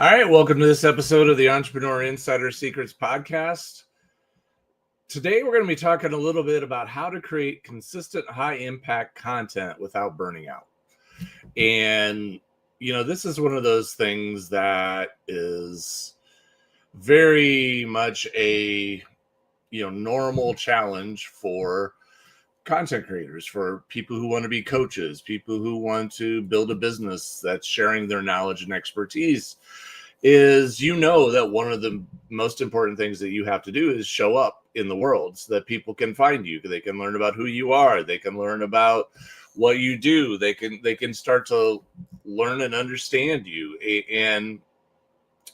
All right, welcome to this episode of the Entrepreneur Insider Secrets podcast. Today, we're going to be talking a little bit about how to create consistent, high-impact content without burning out. And, this is one of those things that is very much a, normal challenge for content creators, for people who want to be coaches, people who want to build a business that's sharing their knowledge and expertise. Is that one of the most important things that you have to do is show up in the world so that people can find you. They can learn about who you are. They can learn about what you do. They can start to learn and understand you. And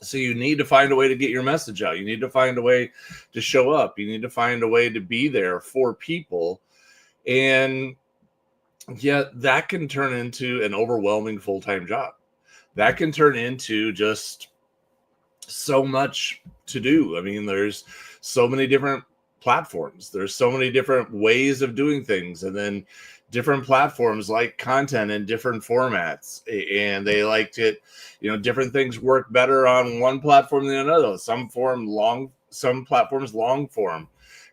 so you need to find a way to get your message out. You need to find a way to show up. You need to find a way to be there for people. And yet that can turn into an overwhelming full-time job. That can turn into just so much to do. I mean, there's so many different platforms. There's so many different ways of doing things. And then different platforms like content in different formats. And they like to, different things work better on one platform than another. Some platforms long form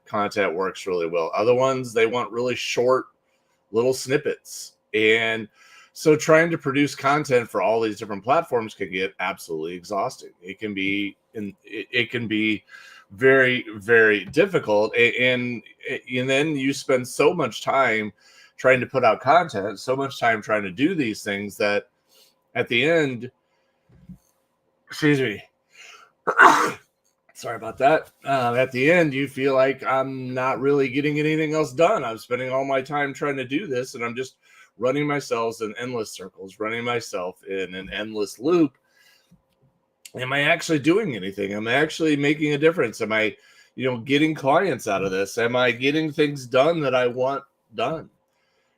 content works really well. Other ones, they want really short little snippets. And so trying to produce content for all these different platforms can get absolutely exhausting. It can be very, very difficult. And then you spend so much time trying to put out content, so much time trying to do these things that at the end, sorry about that. At the end, you feel like I'm not really getting anything else done. I'm spending all my time trying to do this, and I'm just running myself in endless circles, running myself in an endless loop. Am I actually doing anything? Am I actually making a difference? Am I, getting clients out of this? Am I getting things done that I want done?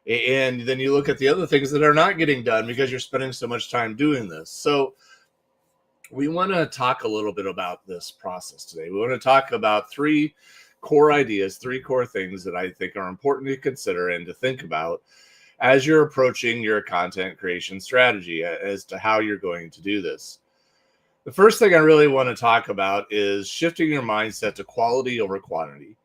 And then you look at the other things that are not getting done because you're spending so much time doing this. So we want to talk a little bit about this process today. We want to talk about three core ideas, three core things that I think are important to consider and to think about as you're approaching your content creation strategy as to how you're going to do this. The first thing I really want to talk about is shifting your mindset to quality over quantity.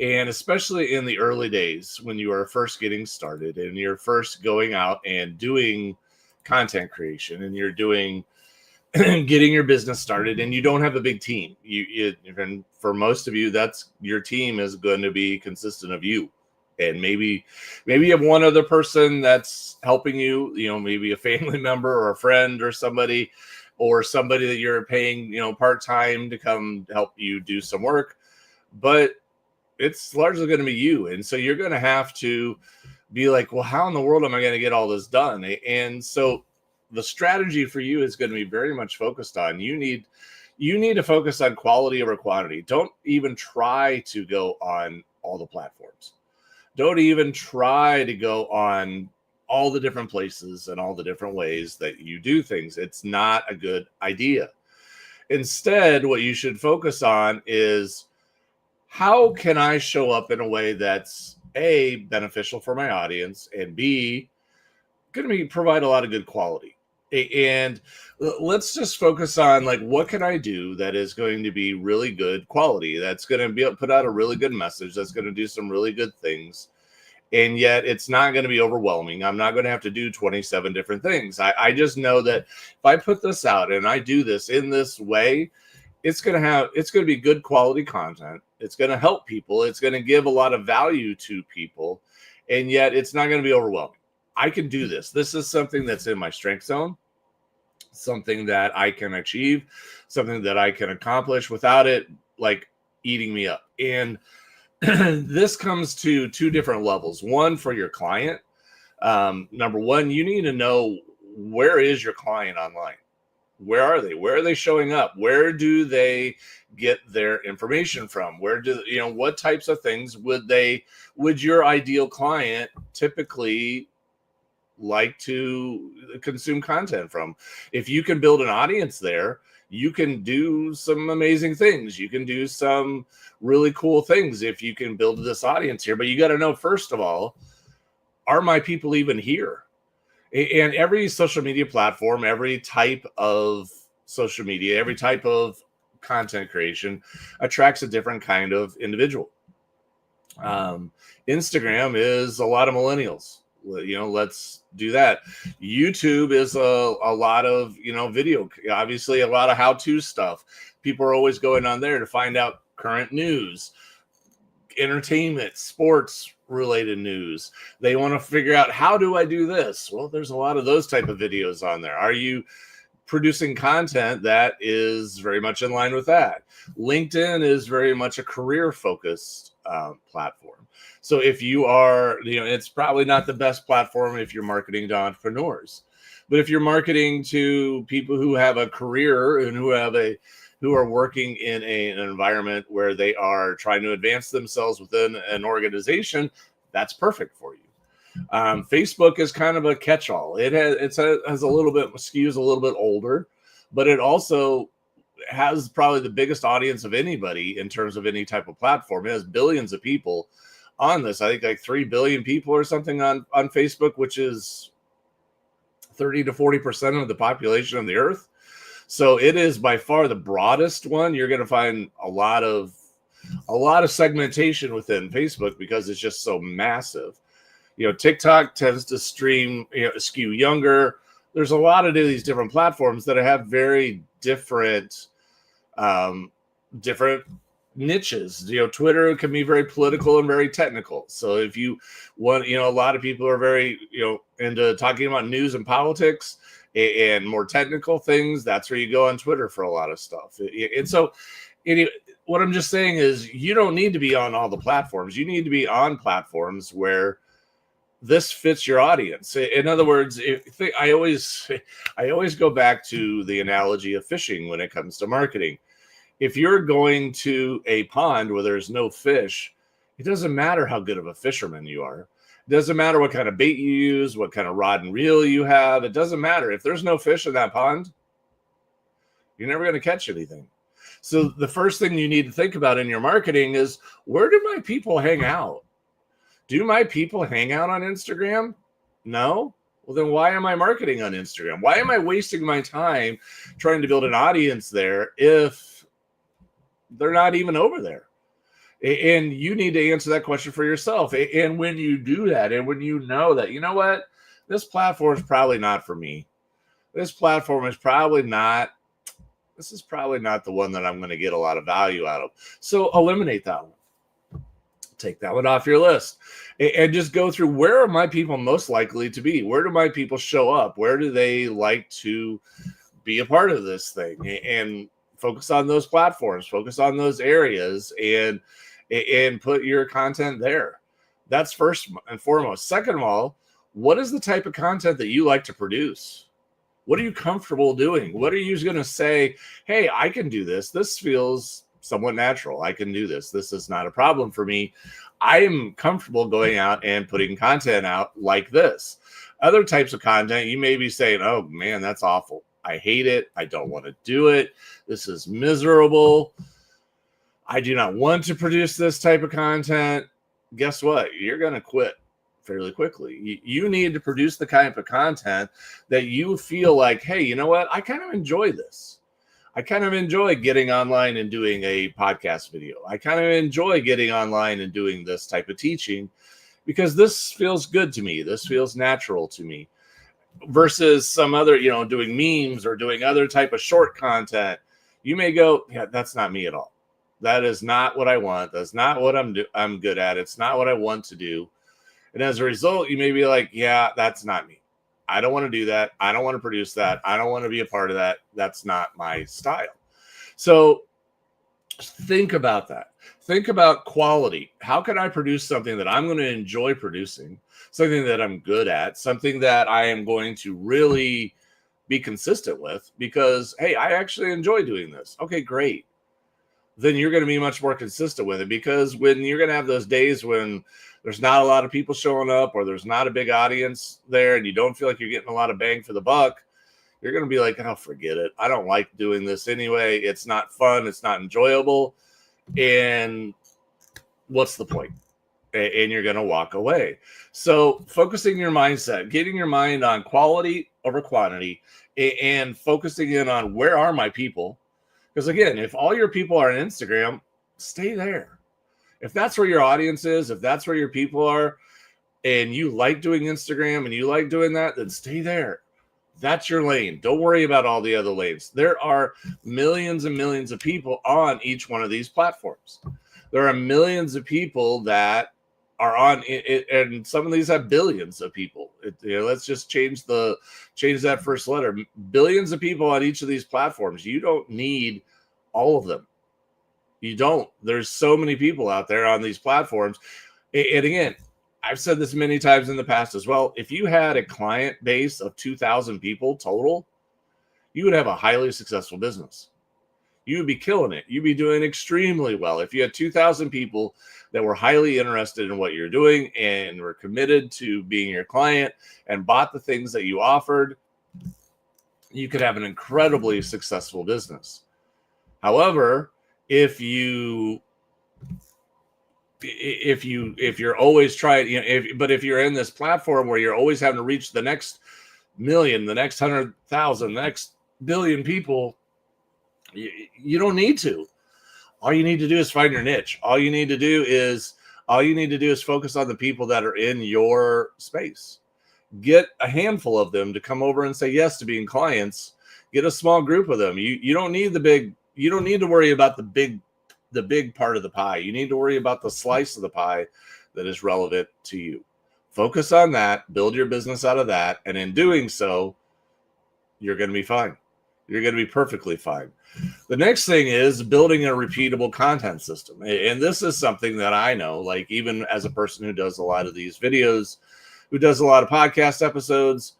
And especially in the early days when you are first getting started and you're first going out and doing content creation and you're doing getting your business started and you don't have a big team. And for most of you, that's your team is going to be consistent of you. And maybe you have one other person that's helping you, maybe a family member or a friend or somebody that you're paying, part-time to come help you do some work. But it's largely going to be you. And so you're going to have to be like, well, how in the world am I going to get all this done? And so the strategy for you is going to be very much focused on you need to focus on quality over quantity. Don't even try to go on all the platforms. Don't even try to go on all the different places and all the different ways that you do things. It's not a good idea. Instead, what you should focus on is how can I show up in a way that's A, beneficial for my audience, and B, going to provide a lot of good quality. And let's just focus on what can I do that is going to be really good quality, that's going to be put out a really good message, that's going to do some really good things, and yet it's not going to be overwhelming. I'm not going to have to do 27 different things. I just know that if I put this out and I do this in this way, it's going to be good quality content. It's going to help people. It's going to give a lot of value to people, and yet it's not going to be overwhelming. I can do this. This is something that's in my strength zone, something that I can achieve, something that I can accomplish without it eating me up. And this comes to two different levels. One, for your client. Number one, you need to know, where is your client online? Where are they? Where are they showing up? Where do they get their information from? Where do what types of things would your ideal client typically like to consume content from? If you can build an audience there, you can do some amazing things. You can do some really cool things if you can build this audience here. But you got to know, first of all, are my people even here? And every social media platform, every type of social media, every type of content creation attracts a different kind of individual. Instagram is a lot of millennials. Let's do that. YouTube is a lot of, video, obviously a lot of how-to stuff. People are always going on there to find out current news, entertainment, sports related news. They want to figure out, how do I do this? Well, there's a lot of those type of videos on there. Are you producing content that is very much in line with that? LinkedIn is very much a career focused platform. So if you are, it's probably not the best platform if you're marketing to entrepreneurs, but if you're marketing to people who have a career and who are working in an environment where they are trying to advance themselves within an organization, that's perfect for you. Facebook is kind of a catch-all. It has a little bit, skews a little bit older, but it also has probably the biggest audience of anybody in terms of any type of platform. It has billions of people on this. I think like 3 billion people or something on Facebook, which is 30 to 40% of the population of the earth. So it is by far the broadest one. You're going to find a lot of segmentation within Facebook because it's just so massive. TikTok tends to skew younger. There's a lot of these different platforms that have very different niches. Twitter can be very political and very technical. So if you want, a lot of people are very, into talking about news and politics and more technical things. That's where you go on Twitter for a lot of stuff. And so what I'm just saying is, you don't need to be on all the platforms. You need to be on platforms where this fits your audience. In other words, I always go back to the analogy of fishing when it comes to marketing. If you're going to a pond where there's no fish, it doesn't matter how good of a fisherman you are. It doesn't matter what kind of bait you use, what kind of rod and reel you have. It doesn't matter. If there's no fish in that pond, you're never going to catch anything. So the first thing you need to think about in your marketing is, where do my people hang out? Do my people hang out on Instagram? No? Well, then why am I marketing on Instagram? Why am I wasting my time trying to build an audience there if they're not even over there? And you need to answer that question for yourself. And when you do that, and when you know that, you know what, this platform is probably not for me. This platform is probably not, this is probably not the one that I'm going to get a lot of value out of. So eliminate that one. Take that one off your list and just go through, where are my people most likely to be? Where do my people show up? Where do they like to be a part of this thing? And focus on those platforms, focus on those areas, and put your content there. That's first and foremost. Second of all, what is the type of content that you like to produce? What are you comfortable doing? What are you going to say, hey, I can do this. This feels somewhat natural. I can do this. This is not a problem for me. I am comfortable going out and putting content out like this. Other types of content, you may be saying, oh man, that's awful. I hate it. I don't want to do it. This is miserable. I do not want to produce this type of content. Guess what? You're going to quit fairly quickly. You need to produce the kind of content that you feel like, hey, you know what? I kind of enjoy this. I kind of enjoy getting online and doing a podcast video. I kind of enjoy getting online and doing this type of teaching because this feels good to me. This feels natural to me versus some other, doing memes or doing other type of short content. You may go, yeah, that's not me at all. That is not what I want. That's not what I'm good at. It's not what I want to do. And as a result, you may be like, yeah, that's not me. I don't want to do that. I don't want to produce that. I don't want to be a part of that. That's not my style. So think about that. Think about quality. How can I produce something that I'm going to enjoy producing, something that I'm good at, something that I am going to really be consistent with? Because, hey, I actually enjoy doing this. Okay, great. Then you're going to be much more consistent with it, because when you're going to have those days when there's not a lot of people showing up or there's not a big audience there and you don't feel like you're getting a lot of bang for the buck, you're going to be like, oh, forget it. I don't like doing this anyway. It's not fun. It's not enjoyable. And what's the point? And you're going to walk away. So focusing your mindset, getting your mind on quality over quantity, and focusing in on where are my people. Because again, if all your people are on Instagram, stay there. If that's where your audience is, if that's where your people are, and you like doing Instagram and you like doing that, then stay there. That's your lane. Don't worry about all the other lanes. There are millions and millions of people on each one of these platforms. There are millions of people that are on it, and some of these have billions of people. Let's just change that first letter. Billions of people on each of these platforms. You don't need all of them. You don't. There's so many people out there on these platforms. And again, I've said this many times in the past as well. If you had a client base of 2,000 people total, you would have a highly successful business. You would be killing it. You'd be doing extremely well. If you had 2,000 people that were highly interested in what you're doing and were committed to being your client and bought the things that you offered, you could have an incredibly successful business. However, if you're always trying, but if you're in this platform where you're always having to reach the next million, the next 100,000, the next billion people, you don't need to. All you need to do is find your niche. All you need to do is focus on the people that are in your space. Get a handful of them to come over and say yes to being clients. Get a small group of them. You don't need the big. You don't need to worry about the big part of the pie. You need to worry about the slice of the pie that is relevant to you. Focus on that, build your business out of that, and in doing so, you're going to be fine. You're going to be perfectly fine. The next thing is building a repeatable content system. And this is something that I know, like even as a person who does a lot of these videos, who does a lot of podcast episodes,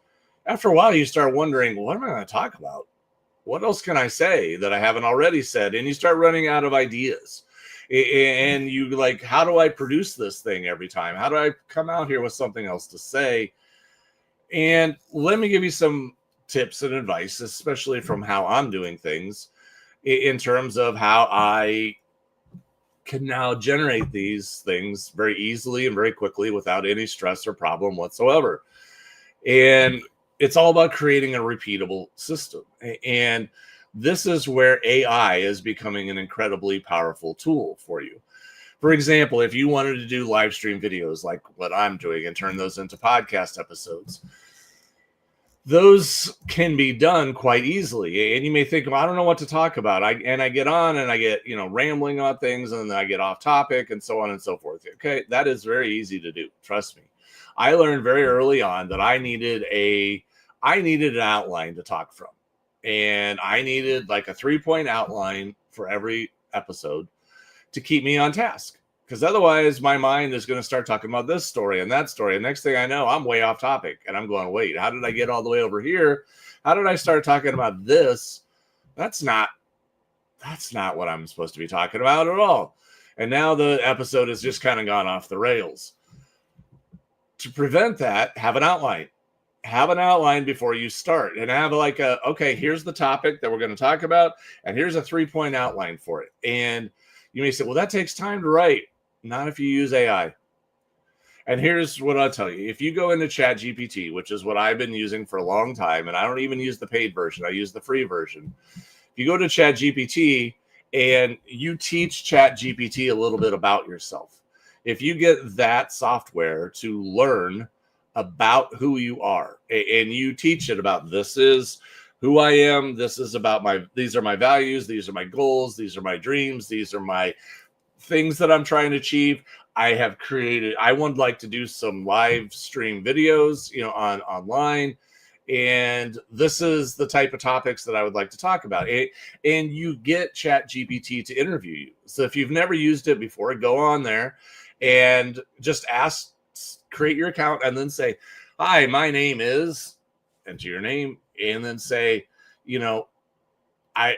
after a while you start wondering, what am I going to talk about? What else can I say that I haven't already said? And you start running out of ideas. And you like, how do I produce this thing every time? How do I come out here with something else to say? And let me give you some tips and advice, especially from how I'm doing things, in terms of how I can now generate these things very easily and very quickly without any stress or problem whatsoever. And it's all about creating a repeatable system. And this is where AI is becoming an incredibly powerful tool for you. For example, if you wanted to do live stream videos like what I'm doing and turn those into podcast episodes, those can be done quite easily. And you may think, well, I don't know what to talk about. I get on and I get, rambling on things, and then I get off topic and so on and so forth. Okay. That is very easy to do. Trust me. I learned very early on that I needed an outline to talk from. And I needed like a 3-point outline for every episode to keep me on task. Because otherwise my mind is going to start talking about this story and that story. And next thing I know, I'm way off topic and I'm going, wait, how did I get all the way over here? How did I start talking about this? That's not what I'm supposed to be talking about at all. And now the episode has just kind of gone off the rails. To prevent that, have an outline. Have an outline before you start, and have like okay, here's the topic that we're going to talk about, and here's a 3-point outline for it. And you may say, well, that takes time to write. Not if you use AI. And here's what I'll tell you. If you go into ChatGPT, which is what I've been using for a long time, and I don't even use the paid version, I use the free version. If you go to ChatGPT and you teach ChatGPT a little bit about yourself, if you get that software to learn about who you are, and you teach it about, this is who I am, these are my values, these are my goals, these are my dreams, these are my things that I'm trying to achieve. I would like to do some live stream videos, online. And this is the type of topics that I would like to talk about. And you get ChatGPT to interview you. So if you've never used it before, go on there and just create your account and then say, hi, my name is, enter your name, and then say, I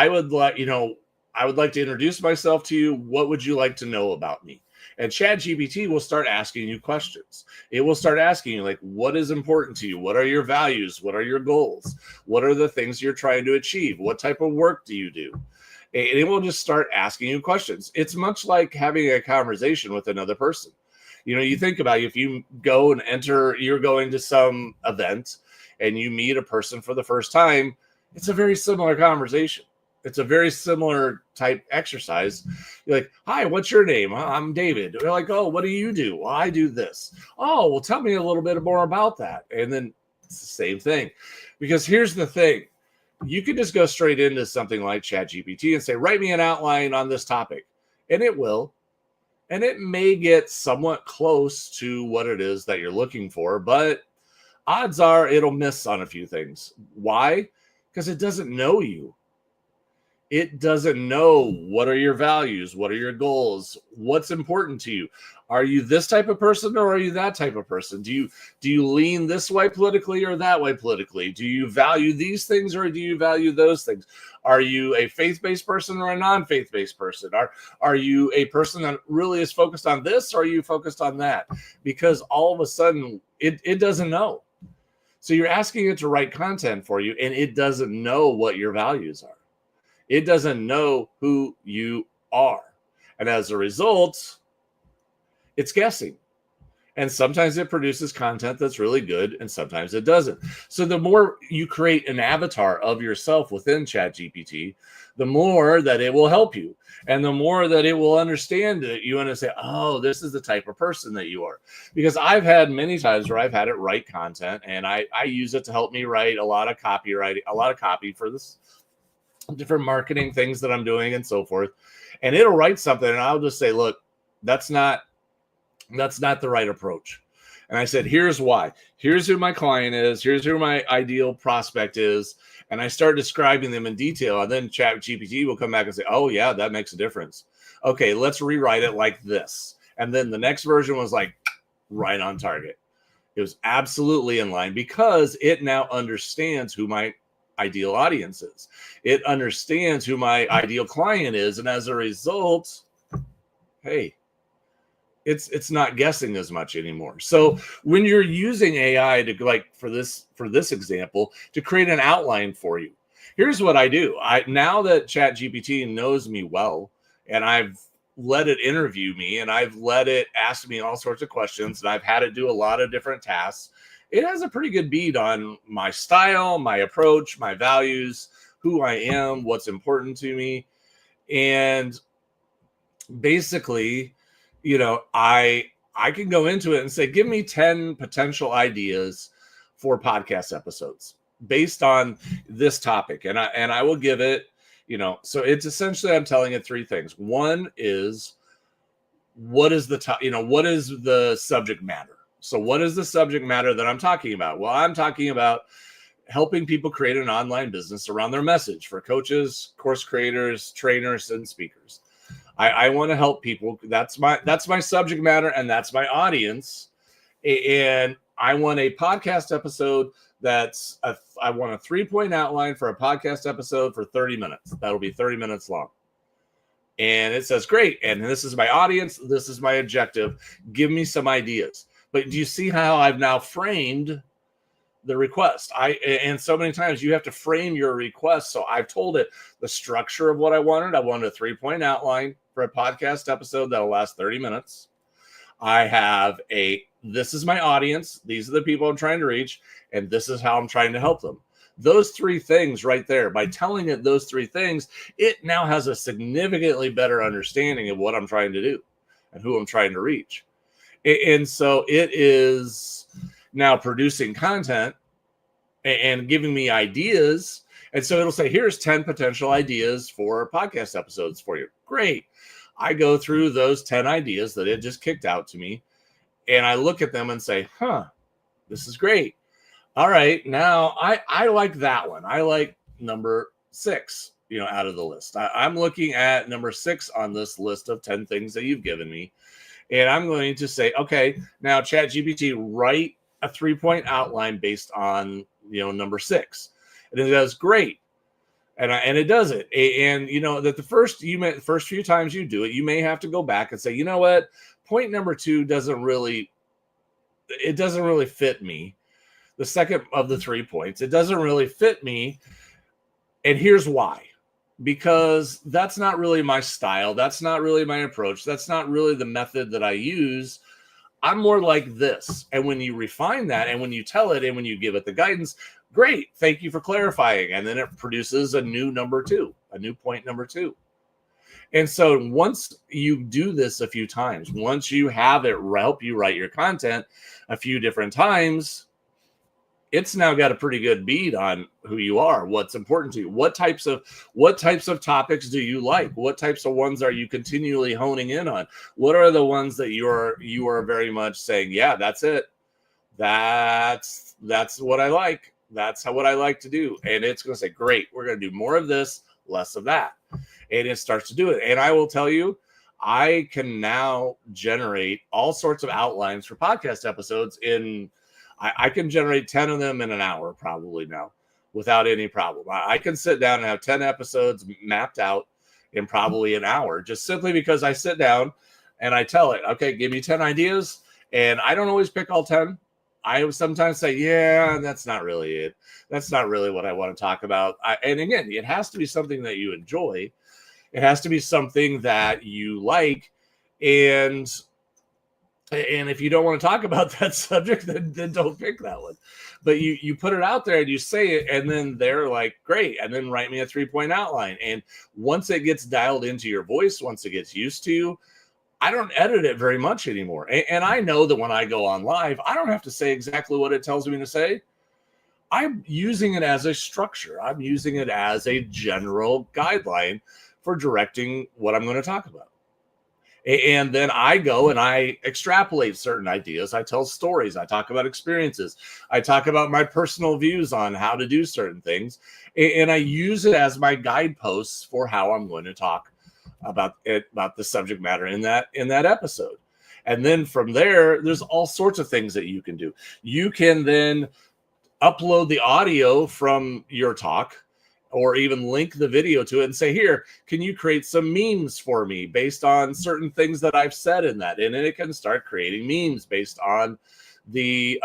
would like to introduce myself to you. What would you like to know about me? And ChatGPT will start asking you questions. It will start asking you, like, what is important to you? What are your values? What are your goals? What are the things you're trying to achieve? What type of work do you do? And it will just start asking you questions. It's much like having a conversation with another person. You think about it, if you go and you're going to some event and you meet a person for the first time, it's a very similar conversation. It's a very similar type exercise. You're like, hi, what's your name? I'm David. They're like, oh, what do you do? Well, I do this. Oh, well, tell me a little bit more about that. And then it's the same thing. Because here's the thing. You could just go straight into something like ChatGPT and say, write me an outline on this topic. And it will. And it may get somewhat close to what it is that you're looking for, but odds are it'll miss on a few things. Why? Because it doesn't know you. It doesn't know what are your values, what are your goals, what's important to you. Are you this type of person or are you that type of person? Do you lean this way politically or that way politically? Do you value these things or do you value those things? Are you a faith-based person or a non-faith-based person? Are you a person that really is focused on this or are you focused on that? Because all of a sudden it doesn't know. So you're asking it to write content for you and it doesn't know what your values are. It doesn't know who you are. And as a result, it's guessing. And sometimes it produces content that's really good, and sometimes it doesn't. So the more you create an avatar of yourself within ChatGPT, the more that it will help you. And the more that it will understand it, you want to say, oh, this is the type of person that you are. Because I've had many times where I've had it write content, and I use it to help me write a lot of copy for this different marketing things that I'm doing and so forth. And it'll write something and I'll just say, look, that's not the right approach. And I said, here's why. Here's who my client is. Here's who my ideal prospect is. And I start describing them in detail. And then ChatGPT will come back and say, oh yeah, that makes a difference. Okay, let's rewrite it like this. And then the next version was like right on target. It was absolutely in line because it now understands who my ideal audience is. It understands who my ideal client is. And as a result, hey, it's not guessing as much anymore. So when you're using AI to, like for this example, to create an outline for you, here's what I do. Now that ChatGPT knows me well, and I've let it interview me and I've let it ask me all sorts of questions, and I've had it do a lot of different tasks, it has a pretty good beat on my style, my approach, my values, who I am, what's important to me. And basically, I can go into it and say, give me 10 potential ideas for podcast episodes based on this topic. And I will give it, so it's essentially, I'm telling it three things. One is, what is what is the subject matter? So what is the subject matter that I'm talking about? Well, I'm talking about helping people create an online business around their message for coaches, course creators, trainers, and speakers. I want to help people. That's my subject matter, and that's my audience. And I want a podcast episode I want a 3-point outline for a podcast episode for 30 minutes. That'll be 30 minutes long. And it says, great. And this is my audience. This is my objective. Give me some ideas. But do you see how I've now framed the request? And so many times you have to frame your request. So I've told it the structure of what I wanted. I wanted a 3-point outline for a podcast episode that'll last 30 minutes. I have this is my audience. These are the people I'm trying to reach. And this is how I'm trying to help them. Those three things right there, by telling it those three things, it now has a significantly better understanding of what I'm trying to do and who I'm trying to reach. And so it is now producing content and giving me ideas. And so it'll say, here's 10 potential ideas for podcast episodes for you. Great. I go through those 10 ideas that it just kicked out to me. And I look at them and say, this is great. All right. Now I like that one. I like number 6, out of the list. I'm looking at number 6 on this list of 10 things that you've given me. And I'm going to say, okay, now ChatGPT, write a 3-point outline based on, number 6. And it does great. And it does it. And, that the first few times you do it, you may have to go back and say, you know what, point number 2 doesn't really fit me. The second of the 3 points, it doesn't really fit me. And here's why. Because that's not really my style. That's not really my approach. That's not really the method that I use. I'm more like this. And when you refine that, and when you tell it, and when you give it the guidance, great, thank you for clarifying. And then it produces a new number 2, a new point number 2. And so once you do this a few times, once you have it help you write your content a few different times, it's now got a pretty good bead on who you are, what's important to you, what types of topics do you like, what types of ones are you continually honing in on, what are the ones that you are very much saying, yeah, that's it, that's what I like, that's what I like to do. And it's going to say, great, we're going to do more of this, less of that. And it starts to do it. And I will tell you, I can now generate all sorts of outlines for podcast episodes I can generate 10 of them in an hour probably now without any problem. I can sit down and have 10 episodes mapped out in probably an hour, just simply because I sit down and I tell it, okay, give me 10 ideas. And I don't always pick all 10. I sometimes say, yeah, that's not really it. That's not really what I want to talk about. And again, it has to be something that you enjoy. It has to be something that you like. And if you don't want to talk about that subject, then don't pick that one. But you put it out there and you say it, and then they're like, great. And then write me a 3-point outline. And once it gets dialed into your voice, once it gets used to you, I don't edit it very much anymore. And I know that when I go on live, I don't have to say exactly what it tells me to say. I'm using it as a structure. I'm using it as a general guideline for directing what I'm going to talk about. And then I go and I extrapolate certain ideas. I tell stories. I talk about experiences. I talk about my personal views on how to do certain things. And I use it as my guideposts for how I'm going to talk about the subject matter in that episode. And then from there, there's all sorts of things that you can do. You can then upload the audio from your talk, or even link the video to it and say, here, can you create some memes for me based on certain things that I've said in that? And then it can start creating memes based on the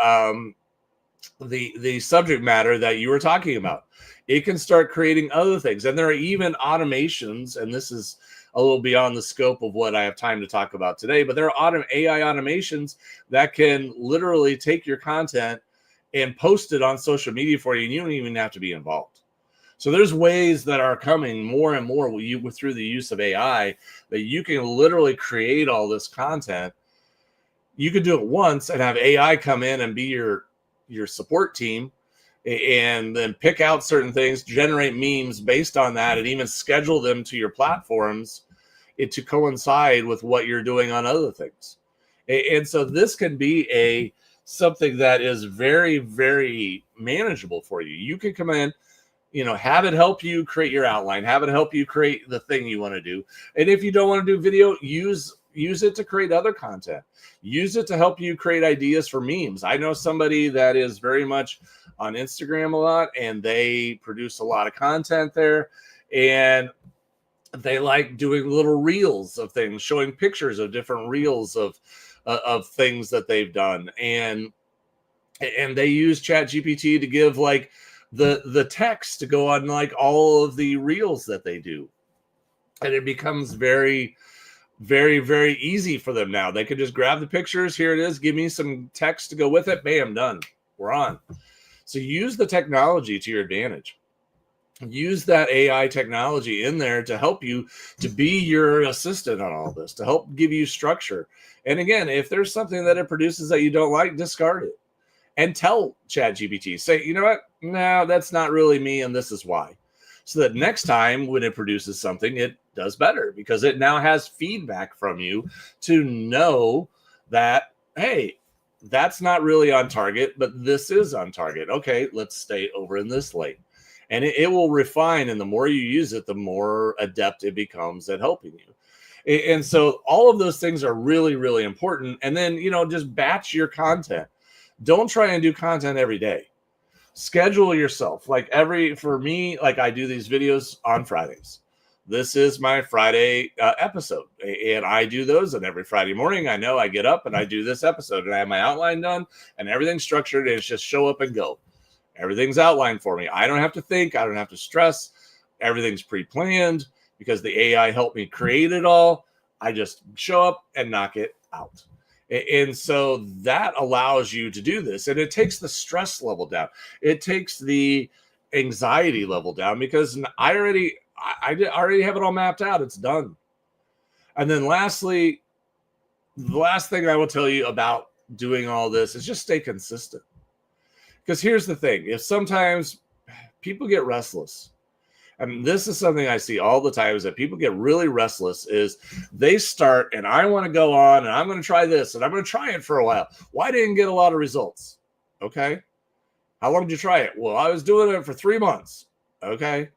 subject matter that you were talking about. It can start creating other things. And there are even automations, and this is a little beyond the scope of what I have time to talk about today, but there are AI automations that can literally take your content and post it on social media for you, and you don't even have to be involved. So there's ways that are coming more and more through the use of AI that you can literally create all this content. You could do it once and have AI come in and be your support team, and then pick out certain things, generate memes based on that, and even schedule them to your platforms to coincide with what you're doing on other things. And so this can be something that is very, very manageable for you. You can come in, have it help you create your outline, have it help you create the thing you want to do. And if you don't want to do video, use it to create other content. Use it to help you create ideas for memes. I know somebody that is very much on Instagram a lot, and they produce a lot of content there, and they like doing little reels of things, showing pictures of different reels of things that they've done. And they use ChatGPT to give like the text to go on like all of the reels that they do. And it becomes very, very, very easy for them now. They can just grab the pictures. Here it is. Give me some text to go with it. Bam, done. We're on. So use the technology to your advantage. Use that AI technology in there to help you to be your assistant on all this, to help give you structure. And again, if there's something that it produces that you don't like, discard it. And tell ChatGPT, say, you know what? No, that's not really me, and this is why. So that next time when it produces something, it does better, because it now has feedback from you to know that, hey, that's not really on target, but this is on target. Okay, let's stay over in this lane. And it will refine, and the more you use it, the more adept it becomes at helping you. And so all of those things are really, really important. And then, just batch your content. Don't try and do content every day. Schedule yourself. For me, I do these videos on Fridays. This is my Friday episode, and I do those. And every Friday morning, I know I get up and I do this episode, and I have my outline done and everything's structured, and it's just show up and go. Everything's outlined for me. I don't have to think. I don't have to stress. Everything's pre-planned because the AI helped me create it all. I just show up and knock it out. And so that allows you to do this. And it takes the stress level down. It takes the anxiety level down, because I already have it all mapped out. It's done. And then lastly, the last thing I will tell you about doing all this is just stay consistent. Because here's the thing. If sometimes people get restless, and this is something I see all the time, is that people get really restless, is they start, and I want to go on, and I'm going to try this, and I'm going to try it for a while. Why didn't get a lot of results? Okay. How long did you try it? Well, I was doing it for 3 months. Okay.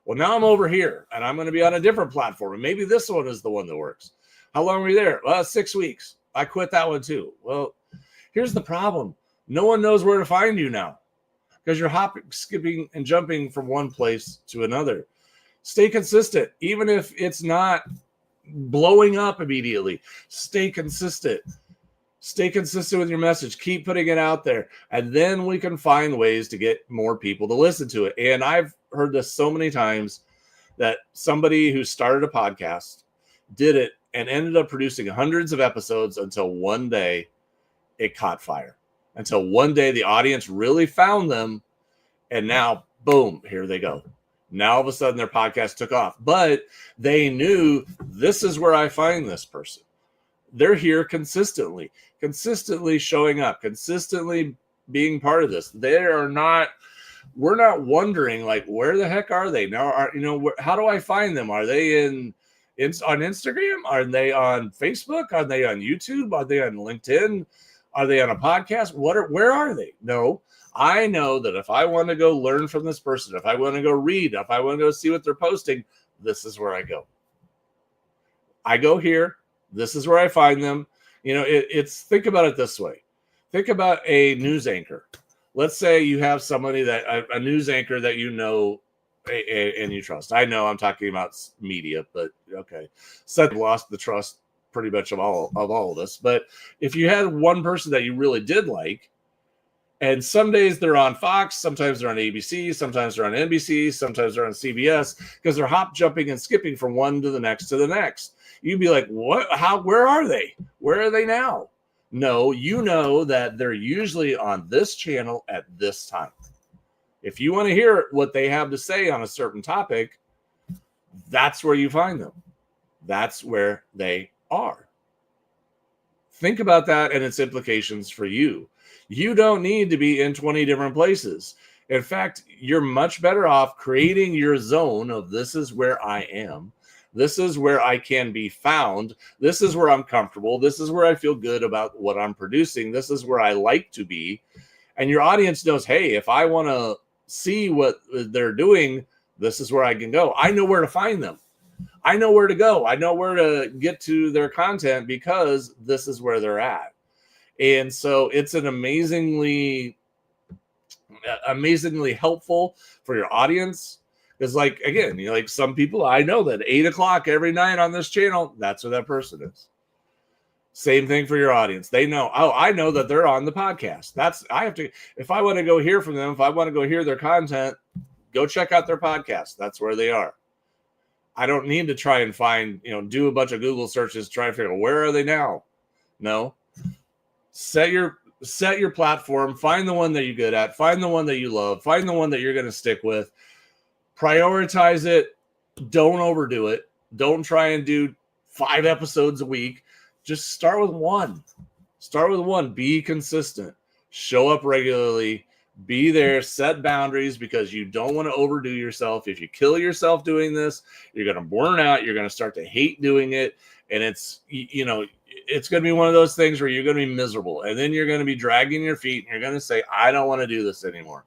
Well, now I'm over here, and I'm going to be on a different platform, and maybe this one is the one that works. How long were you there? Well, 6 weeks. I quit that one too. Well, here's the problem. No one knows where to find you now, because you're hopping, skipping, and jumping from one place to another. Stay consistent, even if it's not blowing up immediately. Stay consistent. Stay consistent with your message. Keep putting it out there, and then we can find ways to get more people to listen to it. And I've heard this so many times, that somebody who started a podcast did it and ended up producing hundreds of episodes until one day it caught fire. Until one day the audience really found them, and now, boom, here they go. Now all of a sudden their podcast took off. But they knew, this is where I find this person. They're here consistently showing up, consistently being part of this. We're not wondering, like, where the heck are they now? How do I find them? Are they on Instagram? Are they on Facebook? Are they on YouTube? Are they on LinkedIn? Are they on a podcast? Where are they? No, I know that if I want to go learn from this person, if I want to go read, if I want to go see what they're posting, this is where I go. I go here. This is where I find them. Think about it this way. Think about a news anchor. Let's say you have somebody a news anchor that you know and you trust. I know I'm talking about media, but okay. So I've lost the trust pretty much of all of us. But if you had one person that you really did like, and some days they're on Fox, sometimes they're on ABC, sometimes they're on NBC, sometimes they're on CBS, because they're hop, jumping, and skipping from one to the next to the next. You'd be like, what? How? Where are they? Where are they now? No, you know that they're usually on this channel at this time. If you want to hear what they have to say on a certain topic, that's where you find them. That's where they are. Think about that and its implications for you. You don't need to be in 20 different places. In fact, you're much better off creating your zone of, this is where I am. This is where I can be found. This is where I'm comfortable. This is where I feel good about what I'm producing. This is where I like to be. And your audience knows, hey, if I want to see what they're doing, this is where I can go. I know where to find them. I know where to go. I know where to get to their content, because this is where they're at. And so it's an amazingly helpful for your audience. Because, like, again, like some people, I know that 8:00 every night on this channel, that's where that person is. Same thing for your audience. They know, oh, I know that they're on the podcast. If I want to go hear from them, if I want to go hear their content, go check out their podcast. That's where they are. I don't need to try and find, do a bunch of Google searches, try and figure out, where are they now? No. Set your platform, find the one that you're good at, find the one that you love, find the one that you're going to stick with. Prioritize it. Don't overdo it. Don't try and do 5 episodes a week. Just start with one. Be consistent. Show up regularly. Be there. Set boundaries, because you don't want to overdo yourself. If you kill yourself doing this, you're going to burn out. You're going to start to hate doing it. And it's going to be one of those things where you're going to be miserable. And then you're going to be dragging your feet, and you're going to say, I don't want to do this anymore,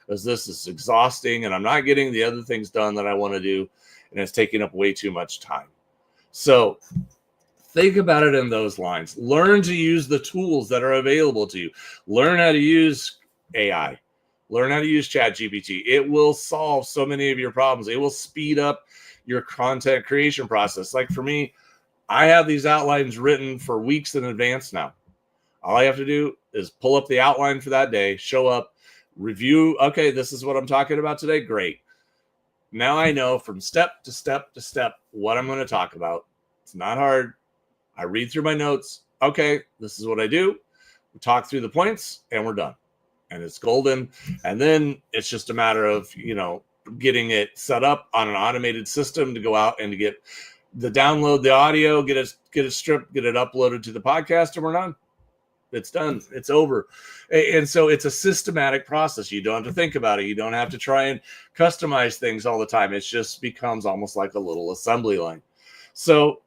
because this is exhausting and I'm not getting the other things done that I want to do, and it's taking up way too much time. So think about it in those lines. Learn to use the tools that are available to you. Learn how to use AI. Learn how to use ChatGPT. It will solve so many of your problems. It will speed up your content creation process. Like for me, I have these outlines written for weeks in advance now. All I have to do is pull up the outline for that day, show up, review. Okay, this is what I'm talking about today. Great. Now I know from step to step to step what I'm going to talk about. It's not hard. I read through my notes. okay, this is what I do. We talk through the points and we're done. And it's golden. And then it's just a matter of, getting it set up on an automated system to go out and to get the download the audio, get it stripped, get it uploaded to the podcast, and we're done. It's done. It's over. And so it's a systematic process. You don't have to think about it. You don't have to try and customize things all the time. It just becomes almost like a little assembly line. So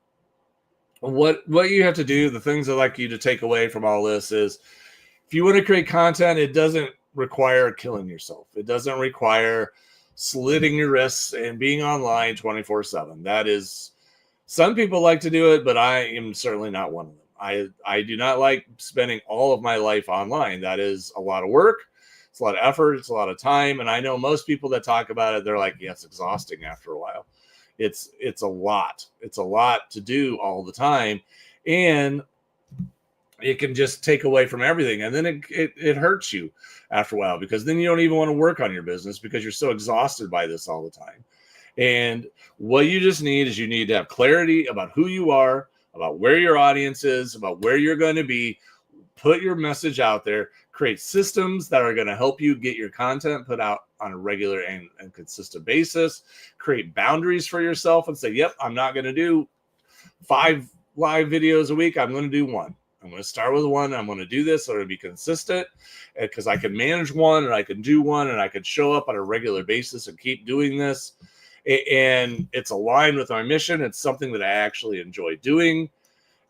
what you have to do, the things I'd like you to take away from all this is, if you want to create content, it doesn't require killing yourself. It doesn't require slitting your wrists and being online 24/7. That is, some people like to do it, but I am certainly not one of them. I do not like spending all of my life online. That is a lot of work. It's a lot of effort. It's a lot of time. And I know most people that talk about it, they're like, yeah, it's exhausting after a while. It's a lot. It's a lot to do all the time. And it can just take away from everything. And then it hurts you after a while, because then you don't even want to work on your business because you're so exhausted by this all the time. And what you just need is, you need to have clarity about who you are, about where your audience is, about where you're going to be. Put your message out there, create systems that are going to help you get your content put out on a regular and consistent basis. Create boundaries for yourself and say, yep, I'm not going to do 5 live videos a week. I'm going to do 1. I'm going to start with 1. I'm going to do this. I'm going to be consistent, because I can manage 1 and I can do 1 and I can show up on a regular basis and keep doing this. And it's aligned with my mission. It's something that I actually enjoy doing.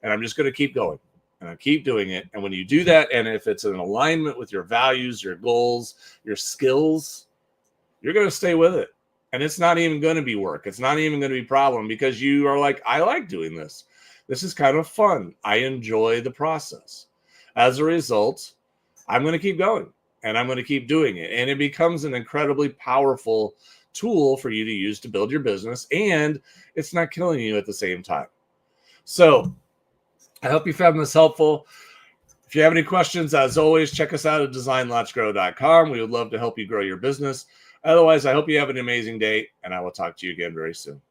And I'm just going to keep going, and I keep doing it. And when you do that, and if it's in alignment with your values, your goals, your skills, you're going to stay with it. And it's not even going to be work. It's not even going to be a problem, because you are like, I like doing this. This is kind of fun. I enjoy the process. As a result, I'm going to keep going, and I'm going to keep doing it. And it becomes an incredibly powerful tool for you to use to build your business, and it's not killing you at the same time. So I hope you found this helpful. If you have any questions, as always, check us out at designlaunchgrow.com. We would love to help you grow your business. Otherwise, I hope you have an amazing day, and I will talk to you again very soon.